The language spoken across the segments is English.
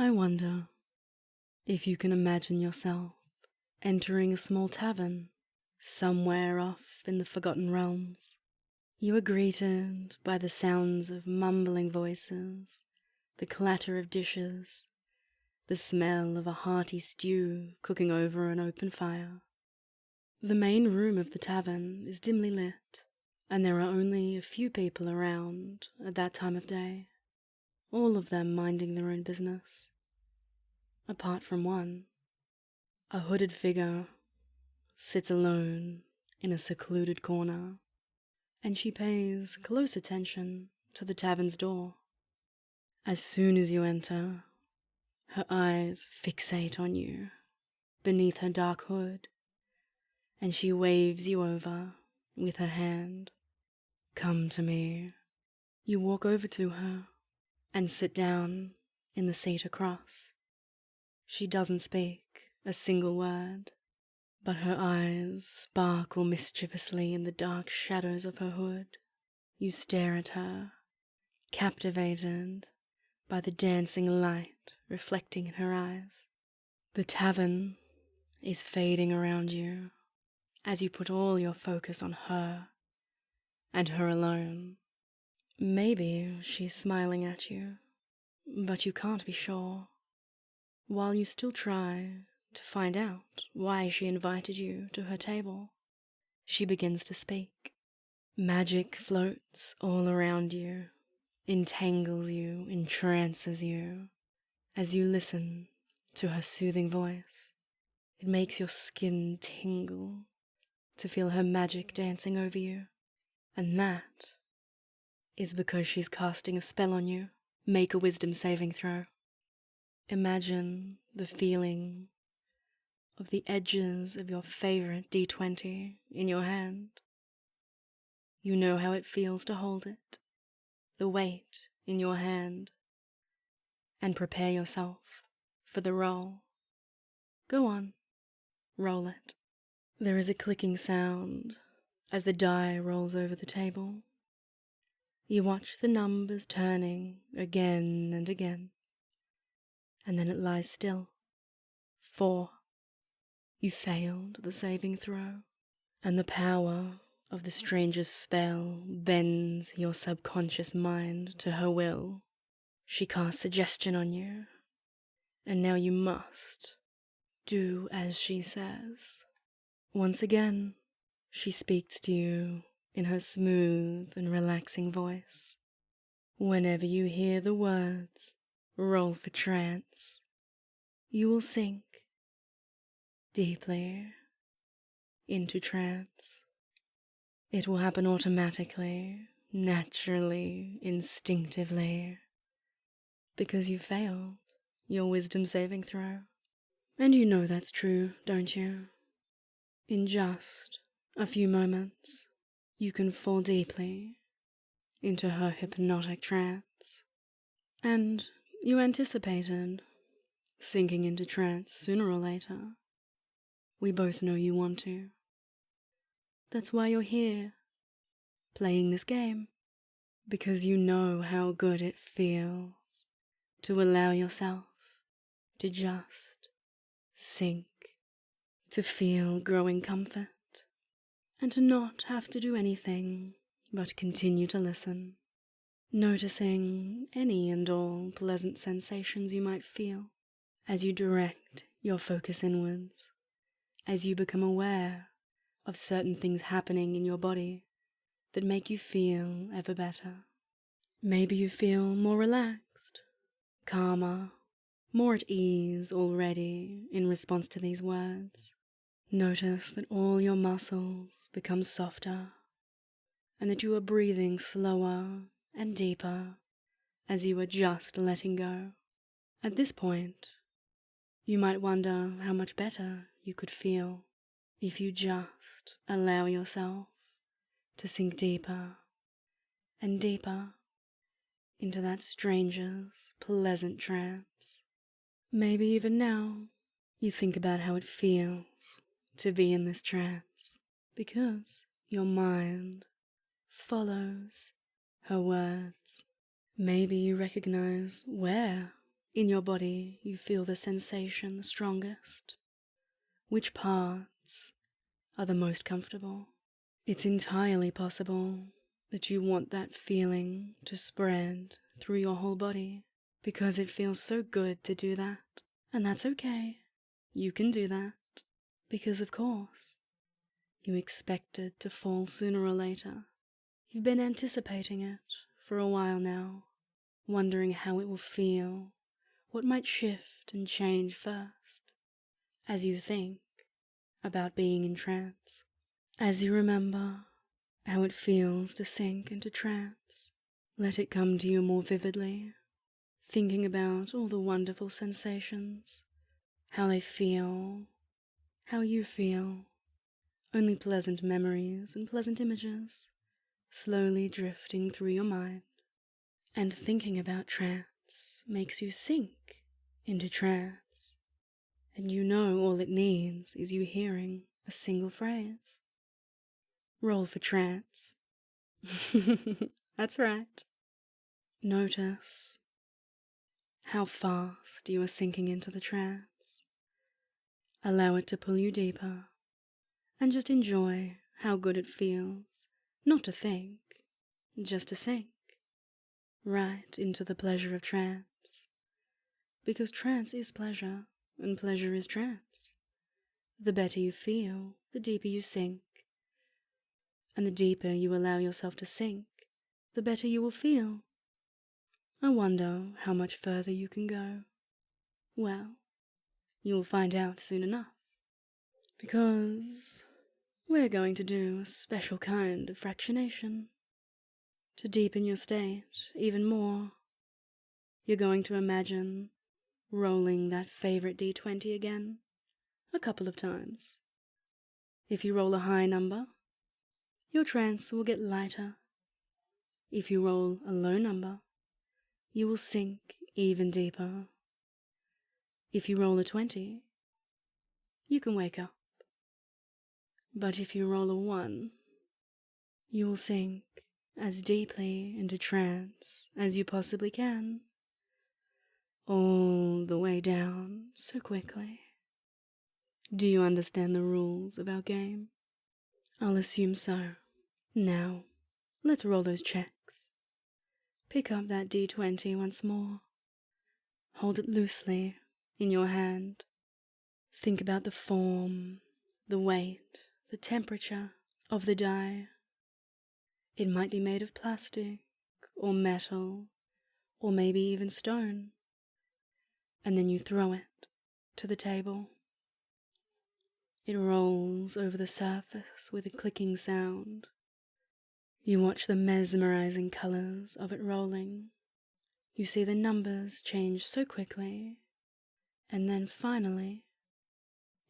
I wonder if you can imagine yourself entering a small tavern somewhere off in the Forgotten Realms. You are greeted by the sounds of mumbling voices, the clatter of dishes, the smell of a hearty stew cooking over an open fire. The main room of the tavern is dimly lit, and there are only a few people around at that time of day, all of them minding their own business. Apart from one, a hooded figure sits alone in a secluded corner, and she pays close attention to the tavern's door. As soon as you enter, her eyes fixate on you beneath her dark hood, and she waves you over with her hand. Come to me. You walk over to her and sit down in the seat across. She doesn't speak a single word, but her eyes sparkle mischievously in the dark shadows of her hood. You stare at her, captivated by the dancing light reflecting in her eyes. The tavern is fading around you as you put all your focus on her and her alone. Maybe she's smiling at you, but you can't be sure. While you still try to find out why she invited you to her table, she begins to speak. Magic floats all around you, entangles you, entrances you. As you listen to her soothing voice, it makes your skin tingle to feel her magic dancing over you. And that is because she's casting a spell on you. Make a wisdom saving throw. Imagine the feeling of the edges of your favorite D20 in your hand. You know how it feels to hold it, the weight in your hand, and prepare yourself for the roll. Go on, roll it. There is a clicking sound as the die rolls over the table. You watch the numbers turning again and again, and then it lies still. 4. You failed the saving throw, and the power of the stranger's spell bends your subconscious mind to her will. She casts suggestion on you, and now you must do as she says. Once again, she speaks to you in her smooth and relaxing voice. Whenever you hear the words, roll for trance, you will sink deeply into trance. It will happen automatically, naturally, instinctively, because you failed your wisdom saving throw. And you know that's true, don't you? In just a few moments, you can fall deeply into her hypnotic trance. And you anticipated sinking into trance sooner or later. We both know you want to. That's why you're here, playing this game, because you know how good it feels to allow yourself to just sink, to feel growing comfort, and to not have to do anything but continue to listen, noticing any and all pleasant sensations you might feel as you direct your focus inwards, as you become aware of certain things happening in your body that make you feel ever better. Maybe you feel more relaxed, calmer, more at ease already in response to these words. Notice that all your muscles become softer and that you are breathing slower and deeper as you are just letting go. At this point, you might wonder how much better you could feel if you just allow yourself to sink deeper and deeper into that stranger's pleasant trance. Maybe even now you think about how it feels to be in this trance, because your mind follows her words. Maybe you recognize where In your body, you feel the sensation the strongest. Which parts are the most comfortable? It's entirely possible that you want that feeling to spread through your whole body because it feels so good to do that. And that's okay. You can do that because, of course, you expect it to fall sooner or later. You've been anticipating it for a while now, wondering how it will feel, what might shift and change first, as you think about being in trance. As you remember how it feels to sink into trance, let it come to you more vividly, thinking about all the wonderful sensations, how they feel, how you feel, only pleasant memories and pleasant images, slowly drifting through your mind. And thinking about trance makes you sink into trance, and you know all it needs is you hearing a single phrase. Roll for trance. That's right. Notice how fast you are sinking into the trance. Allow it to pull you deeper, and just enjoy how good it feels, not to think, just to sink right into the pleasure of trance. Because trance is pleasure, and pleasure is trance. The better you feel, the deeper you sink. And the deeper you allow yourself to sink, the better you will feel. I wonder how much further you can go. Well, you will find out soon enough. Because we're going to do a special kind of fractionation. To deepen your state even more, you're going to imagine rolling that favorite D20 again, a couple of times. If you roll a high number, your trance will get lighter. If you roll a low number, you will sink even deeper. If you roll a 20, you can wake up. But if you roll a 1, you will sink as deeply into trance as you possibly can, all the way down so quickly. Do you understand the rules of our game? I'll assume so. Now, let's roll those checks. Pick up that D20 once more. Hold it loosely in your hand. Think about the form, the weight, the temperature of the die. It might be made of plastic, or metal, or maybe even stone. And then you throw it to the table. It rolls over the surface with a clicking sound. You watch the mesmerizing colors of it rolling. You see the numbers change so quickly, and then finally,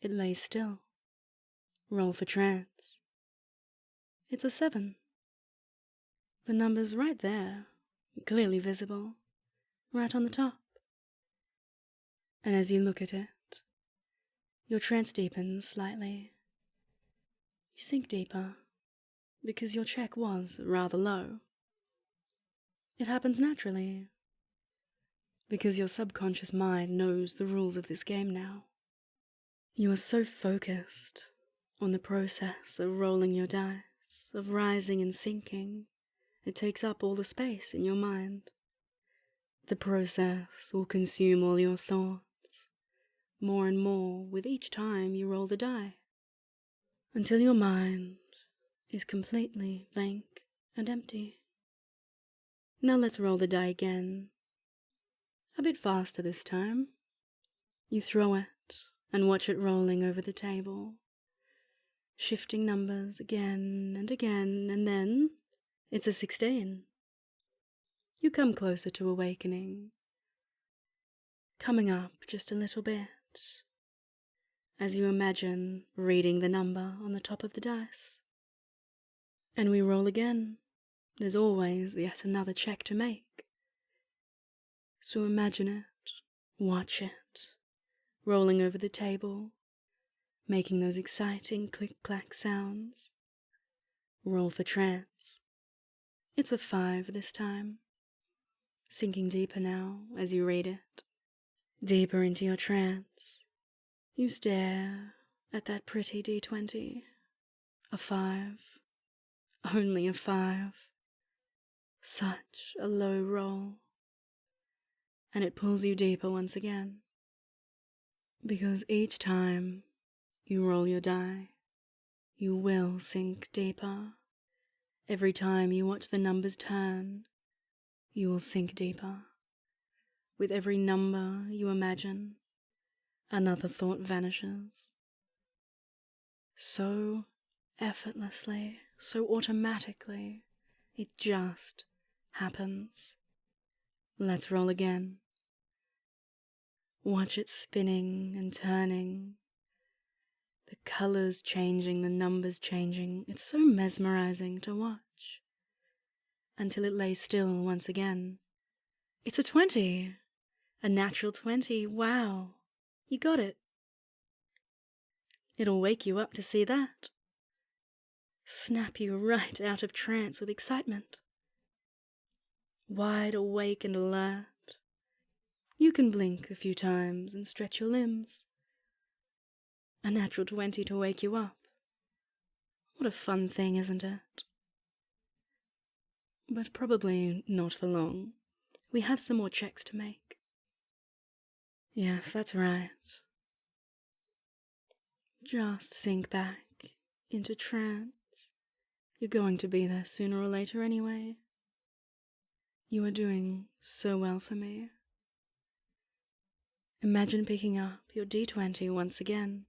it lays still. Roll for trance. It's a 7. The number's right there, clearly visible, right on the top. And as you look at it, your trance deepens slightly. You sink deeper, because your check was rather low. It happens naturally, because your subconscious mind knows the rules of this game now. You are so focused on the process of rolling your dice, of rising and sinking, it takes up all the space in your mind. The process will consume all your thoughts, more and more with each time you roll the die, until your mind is completely blank and empty. Now let's roll the die again. A bit faster this time. You throw it and watch it rolling over the table, shifting numbers again and again, and then it's a 16. You come closer to awakening, coming up just a little bit, as you imagine reading the number on the top of the dice. And we roll again. There's always yet another check to make. So imagine it, watch it, rolling over the table, making those exciting click-clack sounds. Roll for trance. It's a 5 this time, sinking deeper now as you read it. Deeper into your trance, you stare at that pretty D20. A 5. Only a 5. Such a low roll. And it pulls you deeper once again. Because each time you roll your die, you will sink deeper. Every time you watch the numbers turn, you will sink deeper. With every number you imagine, another thought vanishes. So effortlessly, so automatically, it just happens. Let's roll again. Watch it spinning and turning. The colors changing, the numbers changing. It's so mesmerizing to watch. Until it lays still once again. It's a 20. A natural 20. Wow. You got it. It'll wake you up to see that. Snap you right out of trance with excitement. Wide awake and alert. You can blink a few times and stretch your limbs. A natural 20 to wake you up. What a fun thing, isn't it? But probably not for long. We have some more checks to make. Yes, that's right. Just sink back into trance. You're going to be there sooner or later anyway. You are doing so well for me. Imagine picking up your D20 once again.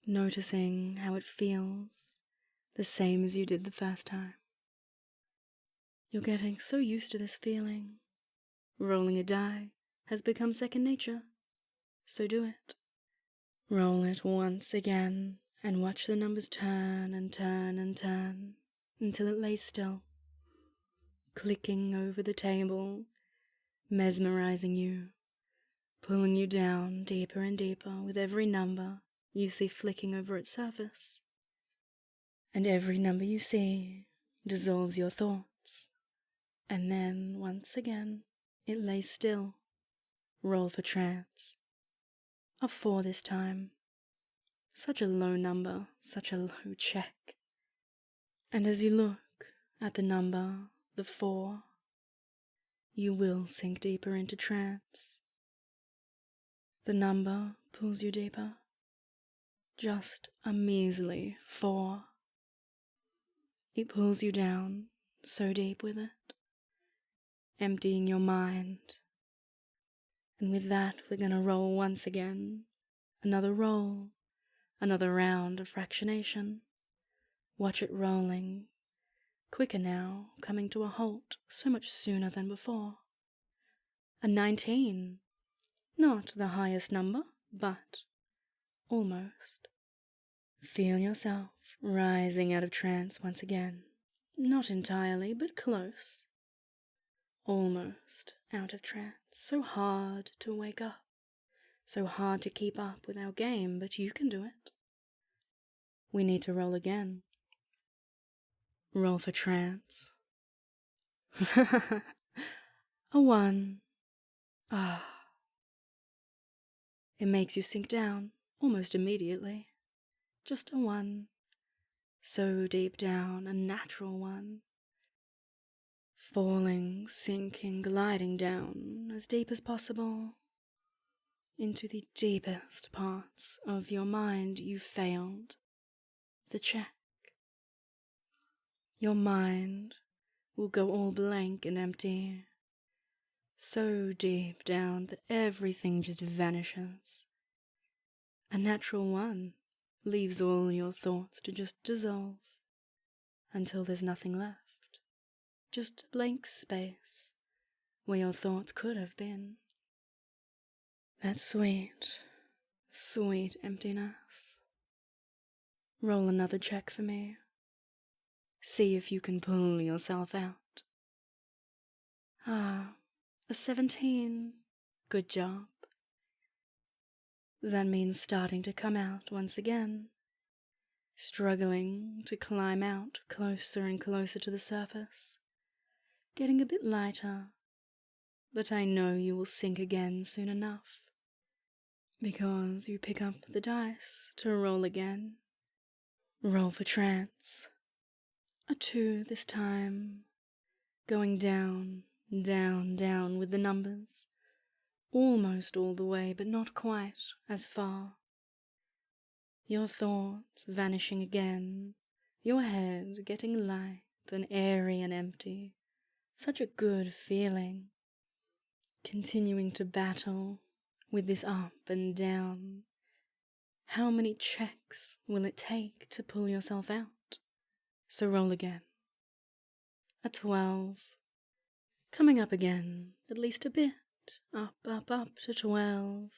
Noticing how it feels, the same as you did the first time. You're getting so used to this feeling. Rolling a die has become second nature, so do it. Roll it once again and watch the numbers turn and turn and turn until it lays still, clicking over the table, mesmerizing you, pulling you down deeper and deeper with every number you see flicking over its surface. And every number you see dissolves your thoughts. And then, once again, it lays still. Roll for trance. A 4 this time. Such a low number, such a low check. And as you look at the number, the 4, you will sink deeper into trance. The number pulls you deeper. Just a measly 4. It pulls you down so deep with it, emptying your mind. And with that, we're going to roll once again. Another roll, another round of fractionation. Watch it rolling, quicker now, coming to a halt so much sooner than before. A 19. Not the highest number, but almost. Feel yourself rising out of trance once again. Not entirely, but close. Almost out of trance. So hard to wake up. So hard to keep up with our game, but you can do it. We need to roll again. Roll for trance. A 1. Ah. It makes you sink down almost immediately. Just a 1. So deep down, a natural 1. Falling, sinking, gliding down as deep as possible into the deepest parts of your mind. You failed the check. Your mind will go all blank and empty, so deep down that everything just vanishes. A natural 1 leaves all your thoughts to just dissolve until there's nothing left. Just a blank space where your thoughts could have been. That sweet, sweet emptiness. Roll another check for me. See if you can pull yourself out. Ah, a 17. Good job. That means starting to come out once again. Struggling to climb out closer and closer to the surface. Getting a bit lighter. but I know you will sink again soon enough, because you pick up the dice to roll again. Roll for trance. A 2 this time, going down, down, down with the numbers, almost all the way, but not quite as far. Your thoughts vanishing again, your head getting light and airy and empty. Such a good feeling. Continuing to battle with this up and down. How many checks will it take to pull yourself out? So roll again. A 12. Coming up again, at least a bit. Up, up, up to 12.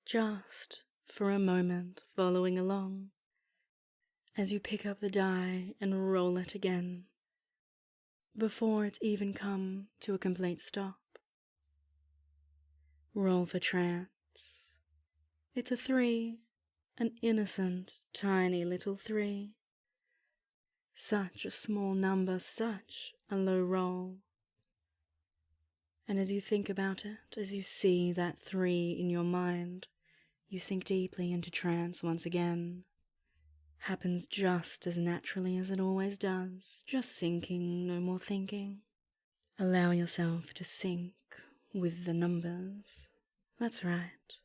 Just for a moment following along as you pick up the die and roll it again before it's even come to a complete stop. Roll for trance. It's a 3, an innocent, tiny little 3. Such a small number, such a low roll. And as you think about it, as you see that 3 in your mind, you sink deeply into trance once again. Happens just as naturally as it always does, just sinking, no more thinking. Allow yourself to sink with the numbers. That's right.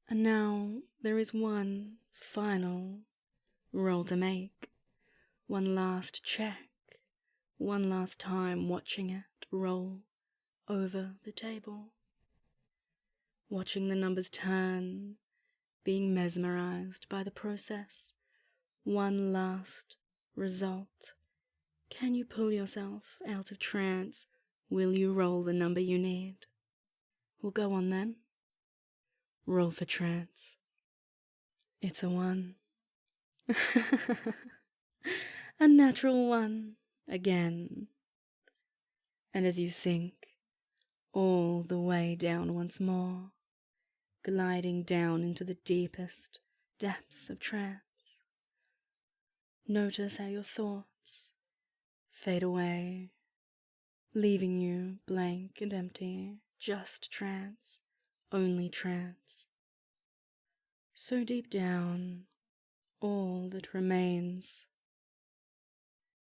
And now there is one final roll to make. One last check. One last time watching it roll over the table. Watching the numbers turn, being mesmerized by the process. One last result. Can you pull yourself out of trance? Will you roll the number you need? We'll go on then. Roll for trance. It's a 1. A natural 1 again. And as you sink all the way down once more, gliding down into the deepest depths of trance, notice how your thoughts fade away, leaving you blank and empty, just trance, only trance. So deep down, all that remains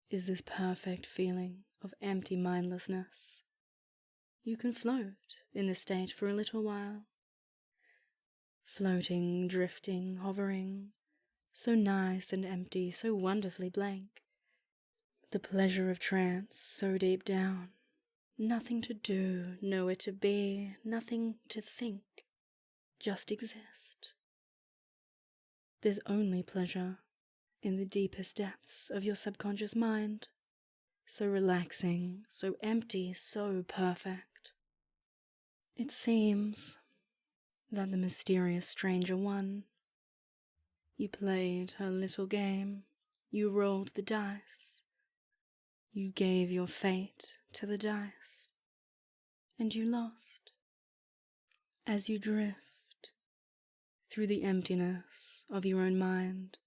is this perfect feeling of empty mindlessness. You can float in this state for a little while. Floating, drifting, hovering, so nice and empty, so wonderfully blank. The pleasure of trance so deep down. Nothing to do, nowhere to be, nothing to think, just exist. There's only pleasure in the deepest depths of your subconscious mind. So relaxing, so empty, so perfect. It seems that the mysterious stranger won. You played her little game. You rolled the dice. You gave your fate to the dice. And you lost. As you drift through the emptiness of your own mind,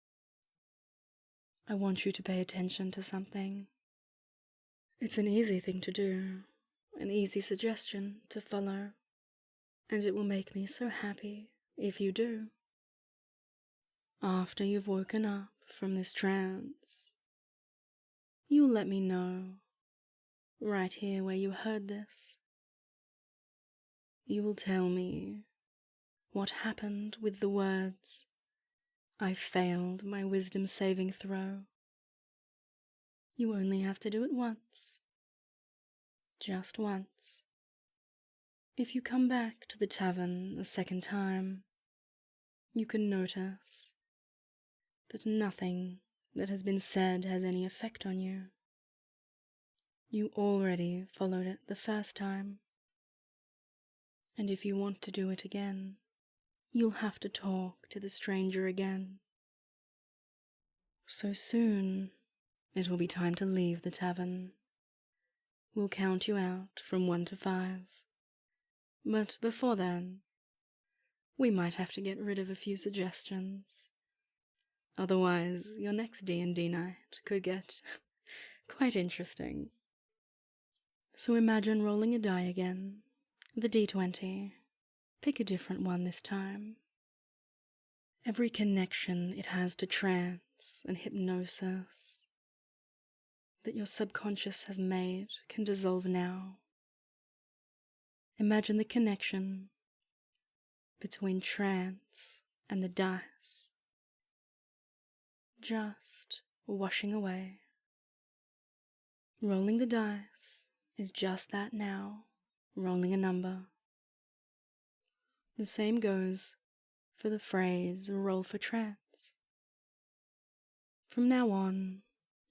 I want you to pay attention to something. It's an easy thing to do, an easy suggestion to follow, and it will make me so happy if you do. After you've woken up from this trance, you'll let me know, right here where you heard this. You will tell me what happened with the words, "I failed my wisdom saving throw." You only have to do it once. Just once. If you come back to the tavern a second time, you can notice that nothing that has been said has any effect on you. You already followed it the first time. And if you want to do it again, you'll have to talk to the stranger again. So soon, it will be time to leave the tavern. We'll count you out from 1 to 5. But before then, we might have to get rid of a few suggestions. Otherwise, your next D&D night could get quite interesting. So imagine rolling a die again, the D20. Pick a different one this time. Every connection it has to trance and hypnosis that your subconscious has made can dissolve now. Imagine the connection between trance and the dice just washing away. Rolling the dice is just that now, rolling a number. The same goes for the phrase roll for trance. From now on,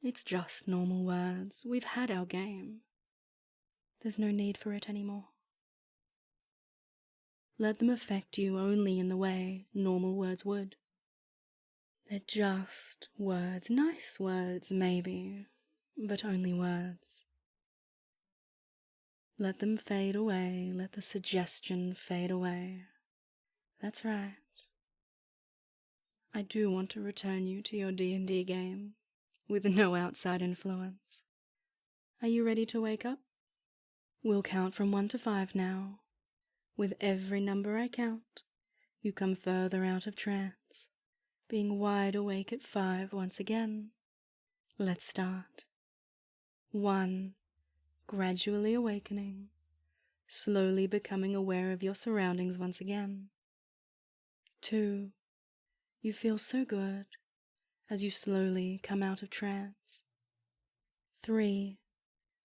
it's just normal words. We've had our game. There's no need for it anymore. Let them affect you only in the way normal words would. They're just words, nice words maybe, but only words. Let them fade away, let the suggestion fade away. That's right. I do want to return you to your D&D game, with no outside influence. Are you ready to wake up? We'll count from 1 to 5 now. With every number I count, you come further out of trance, being wide awake at 5 once again. Let's start. 1. Gradually awakening, slowly becoming aware of your surroundings once again. 2. You feel so good as you slowly come out of trance. 3.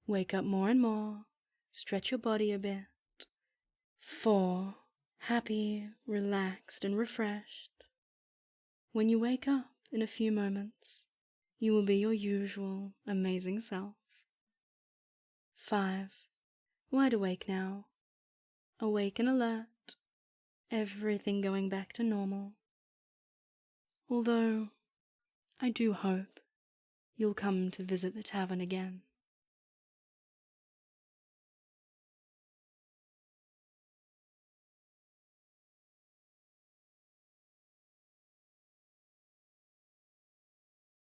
Wake up more and more, stretch your body a bit. 4. Happy, relaxed, and refreshed. When you wake up in a few moments, you will be your usual amazing self. 5. Wide awake now, awake and alert, everything going back to normal. Although, I do hope you'll come to visit the tavern again.